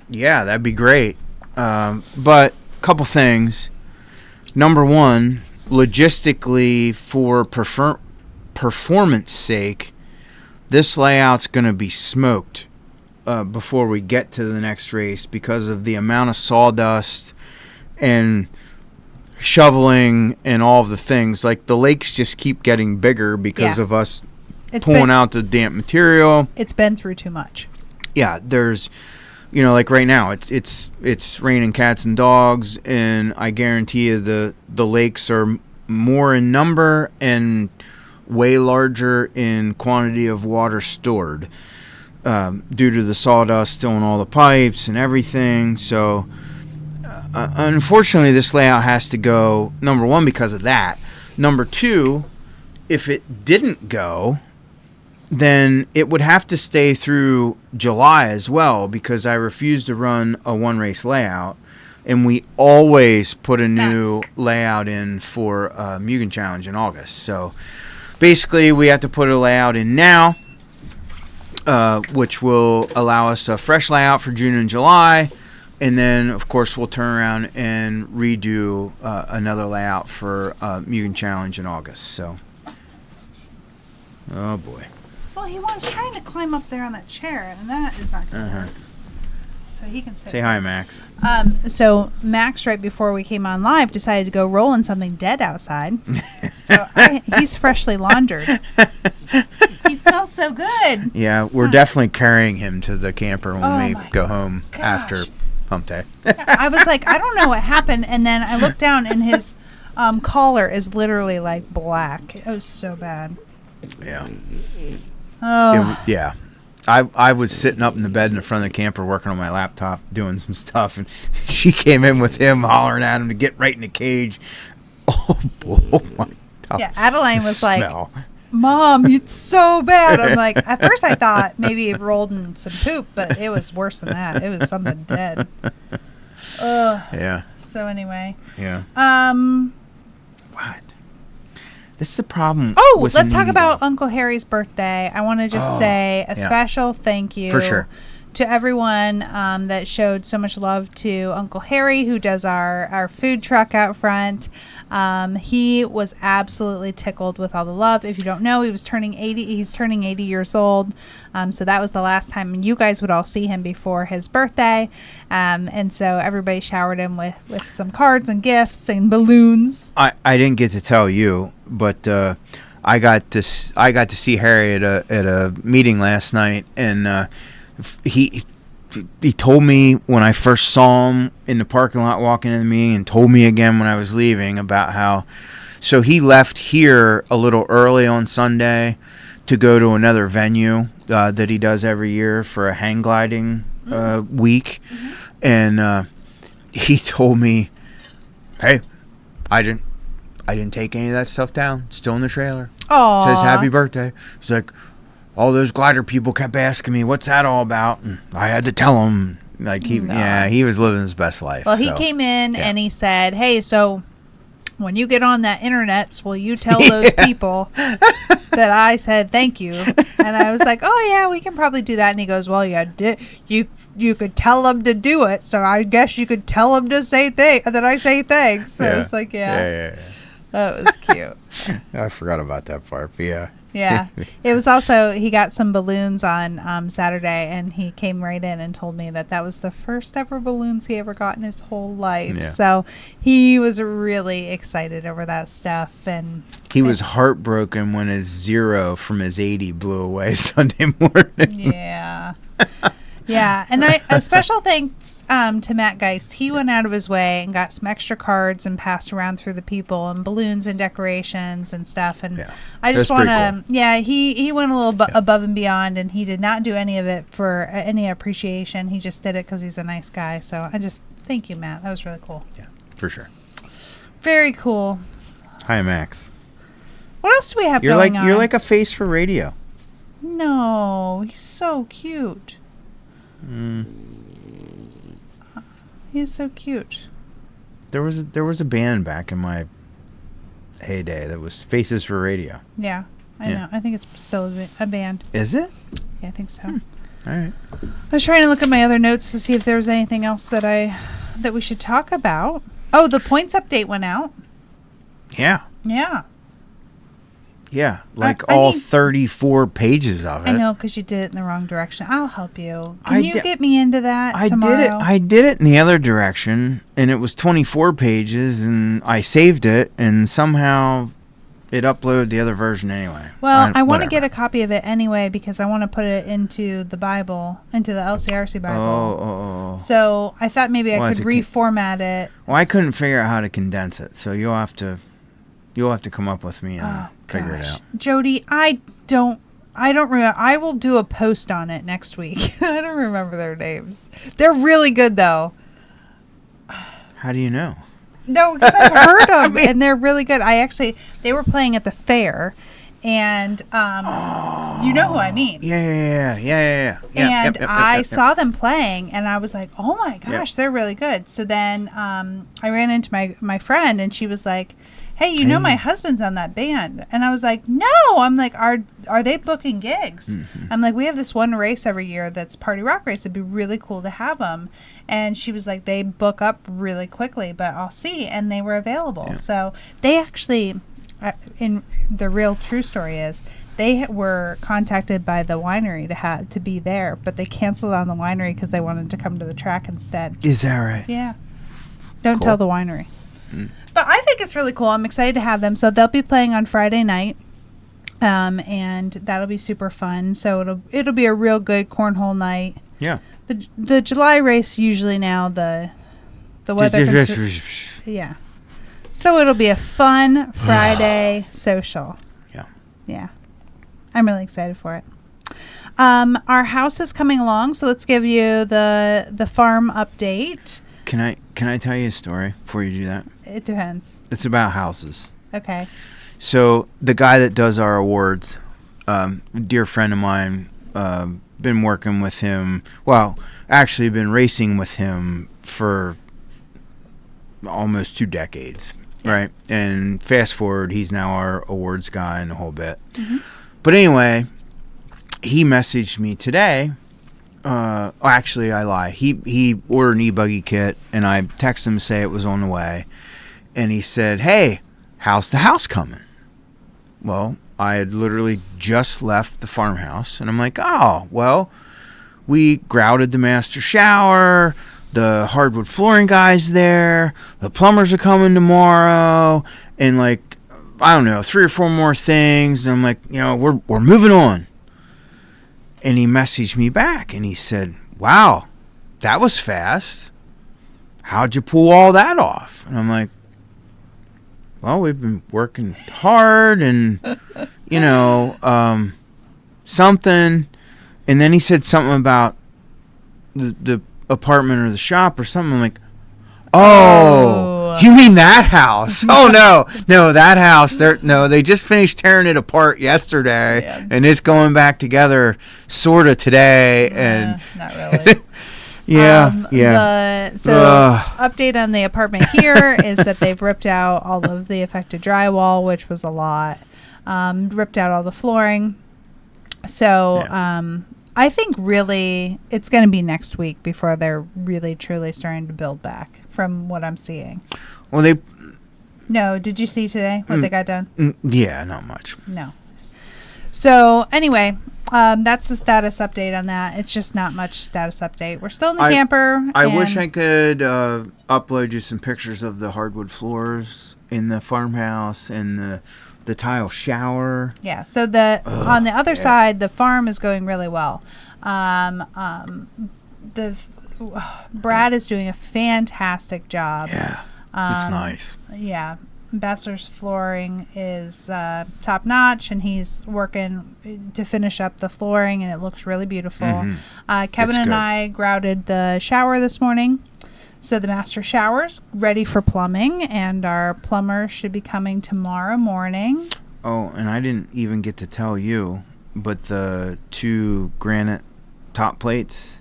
yeah, that'd be great. But a couple things. Number one, logistically, for performance sake, this layout's going to be smoked before we get to the next race because of the amount of sawdust and shoveling and all of the things. Like, the lakes just keep getting bigger because Yeah. of us It's pulling been, out the damp material. It's been through too much. Yeah, there's, like right now, it's raining cats and dogs, and I guarantee you the lakes are more in number and way larger in quantity of water stored due to the sawdust on all the pipes and everything. So unfortunately, this layout has to go, number one, because of that. Number two, if it didn't go, then it would have to stay through July as well, because I refuse to run a one-race layout, and we always put a new layout in for Mugen Challenge in August. So basically, we have to put a layout in now, which will allow us a fresh layout for June and July, and then, of course, we'll turn around and redo another layout for Mugen Challenge in August. So, oh boy. Well, he was trying to climb up there on that chair, and that is not going to work. So he can sit. Say hi, Max. So Max, right before we came on live, decided to go roll in something dead outside. So he's freshly laundered. He smells so good. Yeah, we're definitely carrying him to the camper when we my go home gosh. after Hump Day. I was like, I don't know what happened, and then I looked down, and his collar is literally like black. It was so bad. Yeah. Oh, Yeah. I was sitting up in the bed in the front of the camper working on my laptop doing some stuff, and she came in with him hollering at him to get right in the cage. Oh my God. yeah. Adeline The was smell. like, Mom, it's so bad. I'm like, at first I thought maybe it rolled in some poop, but it was worse than that. It was something dead. Ugh. Yeah. So anyway. Yeah. What? This is the problem. Oh, with let's talk Inigo. about Uncle Harry's birthday. I want to just say a yeah. special thank you For sure. to everyone that showed so much love to Uncle Harry, who does our food truck out front. He was absolutely tickled with all the love. If you don't know, he's turning 80 years old. So that was the last time you guys would all see him before his birthday. And so everybody showered him with some cards and gifts and balloons. I didn't get to tell you, but I got to see Harry at a meeting last night, and he told me when I first saw him in the parking lot walking in the meeting, and told me again when I was leaving about how So he left here a little early on Sunday to go to another venue that he does every year for a hang gliding week. And he told me, hey, I didn't take any of that stuff down. It's still in the trailer. Oh, Says happy birthday. He's like, all those glider people kept asking me, what's that all about? And I had to tell them. Like he was living his best life. Well, he came in and he said, hey, so when you get on that internets, will you tell those people that I said thank you? And I was like, oh, yeah, we can probably do that. And he goes, well, yeah, you could tell them to do it. So I guess you could tell them to say that I say thanks. So it's like, yeah. That was cute. I forgot about that part, but yeah. Yeah. It was also, he got some balloons on Saturday, and he came right in and told me that was the first ever balloons he ever got in his whole life. Yeah. So he was really excited over that stuff. And he was heartbroken when his 0 from his 80 blew away Sunday morning. Yeah. Yeah, and a special thanks to Matt Geist. He went out of his way and got some extra cards and passed around through the people and balloons and decorations and stuff. And I just want to, cool. He went a little above and beyond, and he did not do any of it for any appreciation. He just did it because he's a nice guy. So I just thank you, Matt. That was really cool. Yeah, for sure. Very cool. Hi, Max. What else do we have going on? You're like a face for radio. No, he's so cute. He's so cute. There was a band back in my heyday that was Faces for Radio. Yeah, I know. I think it's still a band. Is it? Yeah, I think so. All right. I was trying to look at my other notes to see if there was anything else that we should talk about. Oh, the points update went out. Yeah. Yeah. Yeah, like I all 34 pages of it. I know, because you did it in the wrong direction. I'll help you. Can you get me into that tomorrow? I did it in the other direction, and it was 24 pages, and I saved it, and somehow it uploaded the other version anyway. Well, I want to get a copy of it anyway, because I want to put it into the Bible, into the LCRC Bible. Oh. So I thought maybe I could reformat it. Well, I couldn't figure out how to condense it, so you'll have to come up with me and figure it out. Jody, I don't remember. I will do a post on it next week. I don't remember their names. They're really good, though. How do you know? No, because I've heard them, and they're really good. They were playing at the fair, and you know who I mean. Yeah. And I saw them playing, and I was like, oh my gosh, they're really good. So then I ran into my friend, and she was like, hey, you know my husband's on that band. And I was like, no. I'm like, are they booking gigs? Mm-hmm. I'm like, we have this one race every year that's Party Rock Race. It'd be really cool to have them. And she was like, they book up really quickly, but I'll see. And they were available. Yeah. So they actually, in the real true story is, they were contacted by the winery to be there, but they canceled on the winery because they wanted to come to the track instead. Is that right? Yeah. Don't tell the winery. But I think it's really cool. I'm excited to have them. So they'll be playing on Friday night, and that'll be super fun. So it'll be a real good cornhole night. Yeah. The July race usually now the weather. Yeah. So it'll be a fun Friday social. Yeah. Yeah. I'm really excited for it. Our house is coming along, so let's give you the farm update. Can I tell you a story before you do that? It depends. It's about houses. Okay. So the guy that does our awards, dear friend of mine, been working with him. Well, actually been racing with him for almost 2 decades, right? And fast forward, he's now our awards guy and the whole bit. Mm-hmm. But anyway, he messaged me today. Actually, I lie. He ordered an e-buggy kit, and I texted him to say it was on the way. And he said, hey, how's the house coming? Well, I had literally just left the farmhouse, and I'm like, oh, well, we grouted the master shower, the hardwood flooring guy's there, the plumbers are coming tomorrow, and like, I don't know, 3 or 4 more things. And I'm like, we're moving on. And he messaged me back, and he said, wow, that was fast. How'd you pull all that off? And I'm like, well, we've been working hard and, something. And then he said something about the apartment or the shop or something. I'm like, oh, you mean that house? Oh, no, that house. They just finished tearing it apart yesterday, and it's going back together sort of today. And not really. Update on the apartment here is that they've ripped out all of the affected drywall, which was a lot. Ripped out all the flooring. So I think really it's going to be next week before they're really truly starting to build back from what I'm seeing. Well, No, did you see today what they got done? Yeah, not much. No. So anyway, that's the status update on that. It's just not much status update. We're still in the camper. I wish I could upload you some pictures of the hardwood floors in the farmhouse and the tile shower. Yeah. So on the other side, the farm is going really well. Brad is doing a fantastic job. Yeah. It's nice. Yeah. Ambassador's flooring is top notch, and he's working to finish up the flooring, and it looks really beautiful. Mm-hmm. Kevin and I grouted the shower this morning. So the master shower's ready for plumbing, and our plumber should be coming tomorrow morning. Oh, and I didn't even get to tell you, but the 2 granite top plates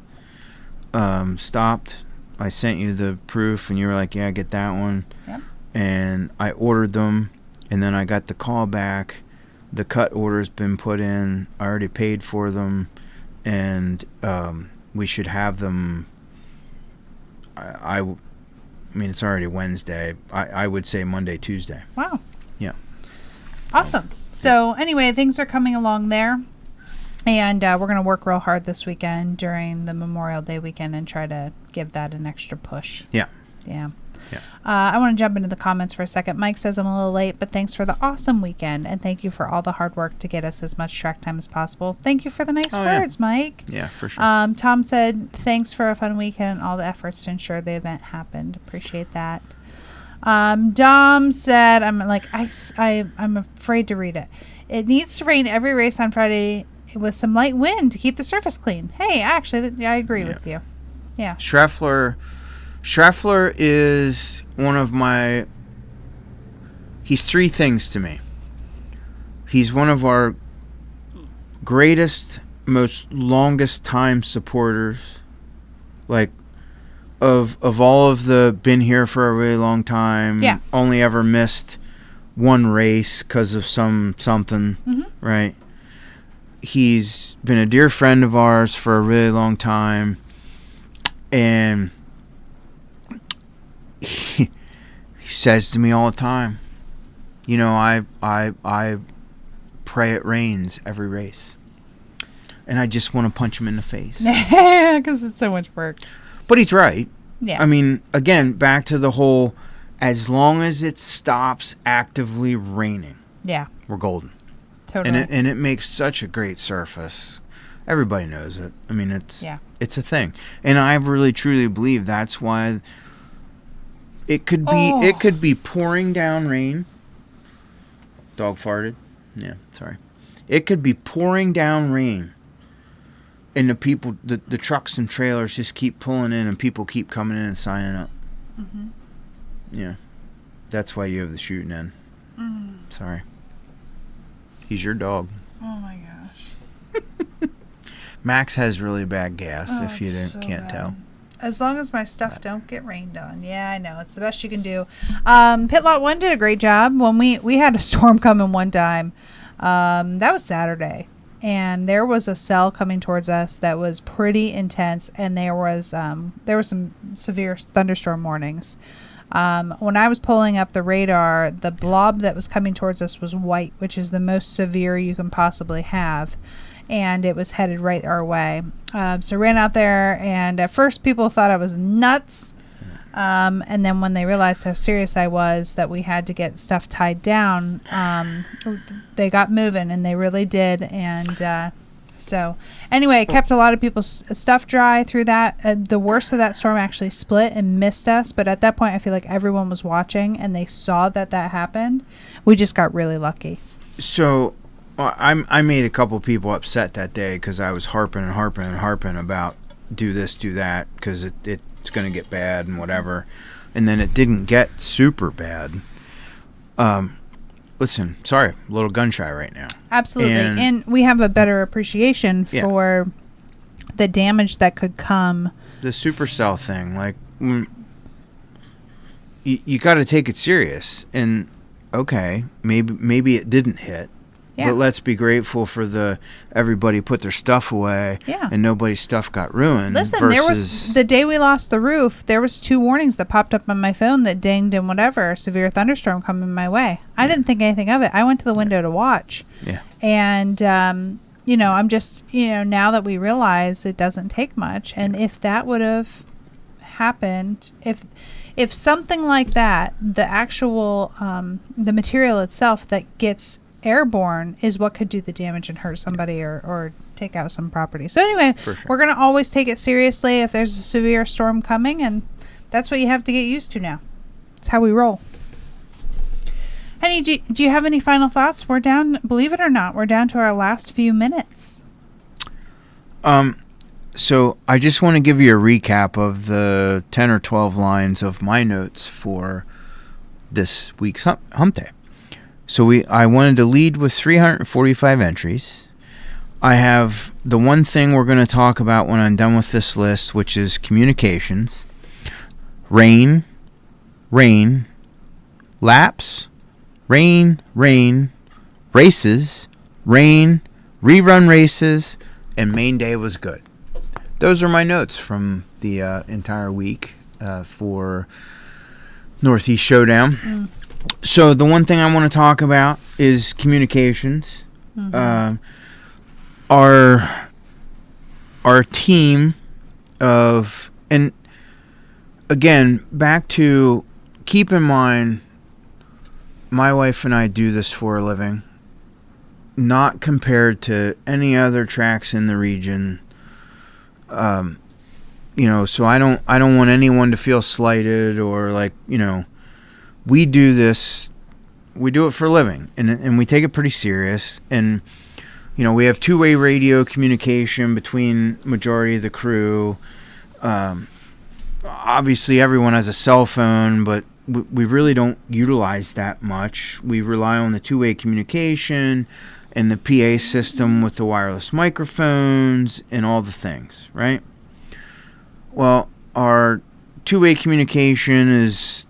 stopped. I sent you the proof, and you were like, yeah, get that one. Yep. And I ordered them, and then I got the call back. The cut order's been put in. I already paid for them, and we should have them. I mean, it's already Wednesday. I would say Monday, Tuesday. Wow. Yeah. Awesome. So anyway, things are coming along there. And we're going to work real hard this weekend during the Memorial Day weekend and try to give that an extra push. Yeah. Yeah. I want to jump into the comments for a second. Mike says, I'm a little late, but thanks for the awesome weekend. And thank you for all the hard work to get us as much track time as possible. Thank you for the nice words, Mike. Yeah, for sure. Tom said, thanks for a fun weekend and all the efforts to ensure the event happened. Appreciate that. Dom said, I'm afraid to read it. It needs to rain every race on Friday with some light wind to keep the surface clean. Hey, actually, I agree with you. Yeah. Schreffler is one of my... He's 3 things to me. He's one of our greatest, most longest time supporters. Like, of all of the been here for a really long time. Yeah. Only ever missed one race because of something, right? He's been a dear friend of ours for a really long time, and he says to me all the time, I pray it rains every race, and I just want to punch him in the face. Yeah, because it's so much work. But he's right. Yeah. I mean, again, back to the whole, as long as it stops actively raining, we're golden. Totally. And it makes such a great surface. Everybody knows it. I mean, it's a thing. And I really truly believe that's why it could be pouring down rain. Dog farted. Yeah, sorry. It could be pouring down rain. And the trucks and trailers just keep pulling in, and people keep coming in and signing up. Mm-hmm. Yeah. That's why you have the shooting end. Sorry. He's your dog. Oh my gosh. Max has really bad gas, if you can't tell. As long as my stuff don't get rained on. Yeah, I know. It's the best you can do. Pit Lot 1 did a great job. When we had a storm coming one time, that was Saturday. And there was a cell coming towards us that was pretty intense, and there were some severe thunderstorm warnings. When I was pulling up the radar, the blob that was coming towards us was white, which is the most severe you can possibly have, and it was headed right our way. So I ran out there, and at first people thought I was nuts, and then when they realized how serious I was, that we had to get stuff tied down, they got moving, and they really did, and So anyway, it kept a lot of people's stuff dry through that. The worst of that storm actually split and missed us, but at that point I feel like everyone was watching and they saw that happened. We just got really lucky. So I made a couple people upset that day because I was harping about do this, do that, because it's going to get bad and whatever. And then it didn't get super bad. Listen, sorry, a little gun shy right now. Absolutely. And we have a better appreciation for the damage that could come. The supercell thing, like, you got to take it serious. And, okay, maybe it didn't hit. Yeah. But let's be grateful for everybody put their stuff away and nobody's stuff got ruined. Listen, there was the day we lost the roof, there was 2 warnings that popped up on my phone that dinged and whatever, severe thunderstorm coming my way. I didn't think anything of it. I went to the window to watch. Yeah. And, I'm just, now that we realize it doesn't take much. And if that would have happened, if something like that, the actual, the material itself that gets airborne is what could do the damage and hurt somebody or take out some property. So anyway, we're going to always take it seriously if there's a severe storm coming, and that's what you have to get used to now. It's how we roll. Henny, do you have any final thoughts? We're down, believe it or not, we're down to our last few minutes. So I just want to give you a recap of the 10 or 12 lines of my notes for this week's Hump Day. So I wanted to lead with 345 entries. I have the one thing we're going to talk about when I'm done with this list, which is communications. Rain, laps, rain, races, rain, rerun races, and main day was good. Those are my notes from the entire week for North East Showdown. So the one thing I want to talk about is communications. Mm-hmm. Our team of, and again, back to keep in mind, my wife and I do this for a living, not compared to any other tracks in the region. So I don't want anyone to feel slighted or like, we do this, we do it for a living, and we take it pretty serious. And, we have two-way radio communication between majority of the crew. Obviously, everyone has a cell phone, but we really don't utilize that much. We rely on the two-way communication and the PA system with the wireless microphones and all the things, right? Well, our two-way communication is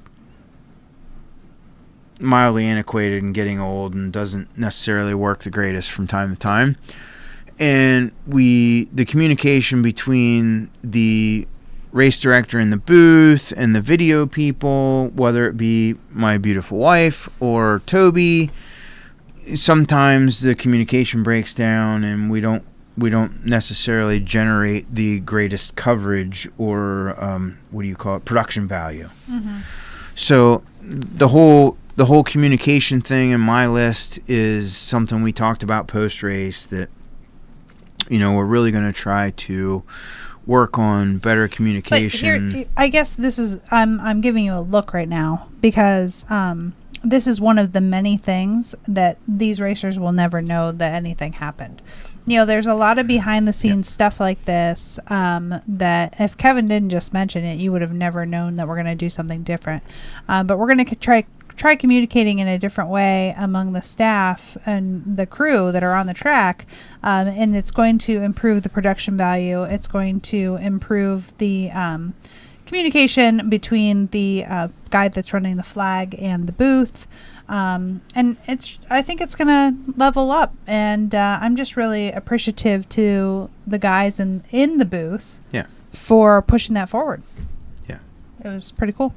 mildly antiquated and getting old and doesn't necessarily work the greatest from time to time. And the communication between the race director in the booth and the video people, whether it be my beautiful wife or Toby, sometimes the communication breaks down and we don't necessarily generate the greatest coverage or production value. Mm-hmm. So the whole communication thing in my list is something we talked about post-race that, we're really going to try to work on better communication. But here, I guess this is, I'm giving you a look right now because this is one of the many things that these racers will never know that anything happened. There's a lot of behind-the-scenes stuff like this that if Kevin didn't just mention it, you would have never known that we're going to do something different. But we're going to try communicating in a different way among the staff and the crew that are on the track, and it's going to improve the production value. It's going to improve the communication between the guy that's running the flag and the booth. And I think it's going to level up, and I'm just really appreciative to the guys in the booth for pushing that forward. Yeah. It was pretty cool.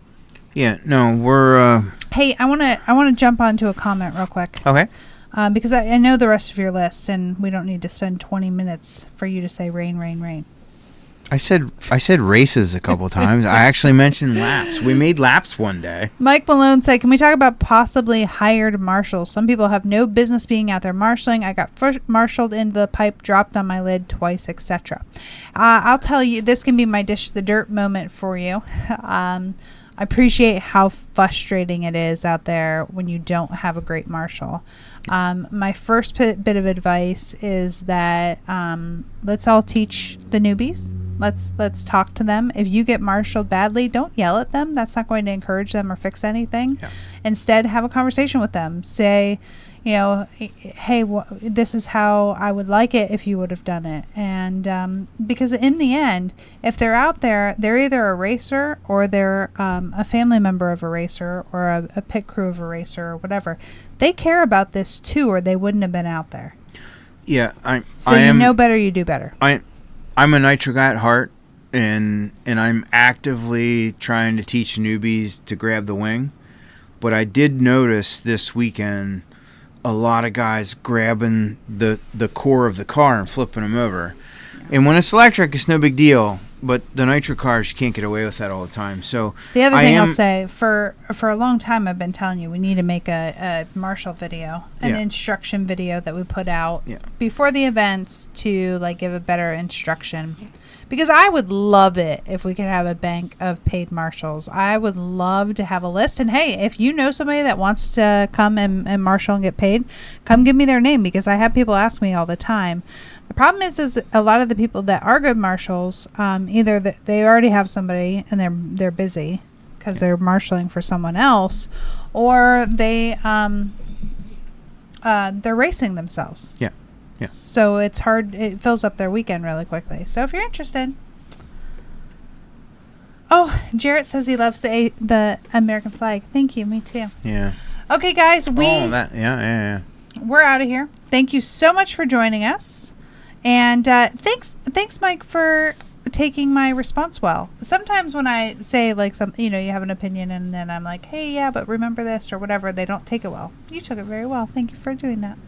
Yeah, no, we're... Hey, I want to jump onto a comment real quick. Okay. Because I know the rest of your list, and we don't need to spend 20 minutes for you to say rain, rain, rain. I said races a couple times. I actually mentioned laps. We made laps one day. Mike Malone said, can we talk about possibly hired marshals? Some people have no business being out there marshaling. I got marshaled into the pipe, dropped on my lid twice, etc. I'll tell you, this can be my dish the dirt moment for you. I appreciate how frustrating it is out there when you don't have a great marshal. My first bit of advice is that let's all teach the newbies. Let's talk to them. If you get marshaled badly, don't yell at them. That's not going to encourage them or fix anything. Yeah. Instead, have a conversation with them. Say, hey, this is how I would like it if you would have done it. And because in the end, if they're out there, they're either a racer or they're a family member of a racer or a pit crew of a racer or whatever. They care about this too, or they wouldn't have been out there. Yeah, you know better, you do better. I'm a nitro guy at heart, and I'm actively trying to teach newbies to grab the wing. But I did notice this weekend a lot of guys grabbing the core of the car and flipping them over. And when it's electric, it's no big deal. But the nitro cars, you can't get away with that all the time. So the other thing I'll say, for a long time I've been telling you, we need to make a marshal video, an instruction video that we put out before the events to give a better instruction. Because I would love it if we could have a bank of paid marshals. I would love to have a list. And hey, if you know somebody that wants to come and marshal and get paid, come give me their name, because I have people ask me all the time. The problem is a lot of the people that are good marshals, either they already have somebody and they're busy because they're marshaling for someone else, or they're racing themselves. Yeah. Yeah. So it's hard. It fills up their weekend really quickly. So if you're interested. Oh, Jarrett says he loves the American flag. Thank you. Me too. Yeah. Okay, guys. Yeah. We're out of here. Thank you so much for joining us. And thanks, Mike, for taking my response well. Sometimes when I say you have an opinion and then I'm like, hey, yeah, but remember this or whatever, they don't take it well. You took it very well. Thank you for doing that.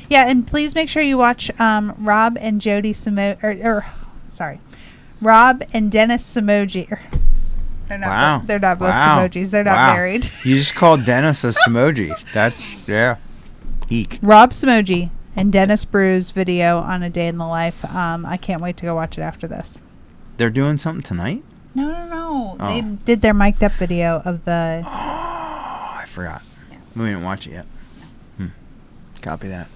Yeah, and please make sure you watch Rob and Jody Rob and Dennis Samoji. They're not. They're not both Samojis. They're not married. You just called Dennis a Samoji. That's eek. Rob Samoji and Dennis Brew's video on a day in the life. I can't wait to go watch it after this. They're doing something tonight? No. Oh. They did their mic'd up video of the. Oh, I forgot. Yeah. We didn't watch it yet. Copy that.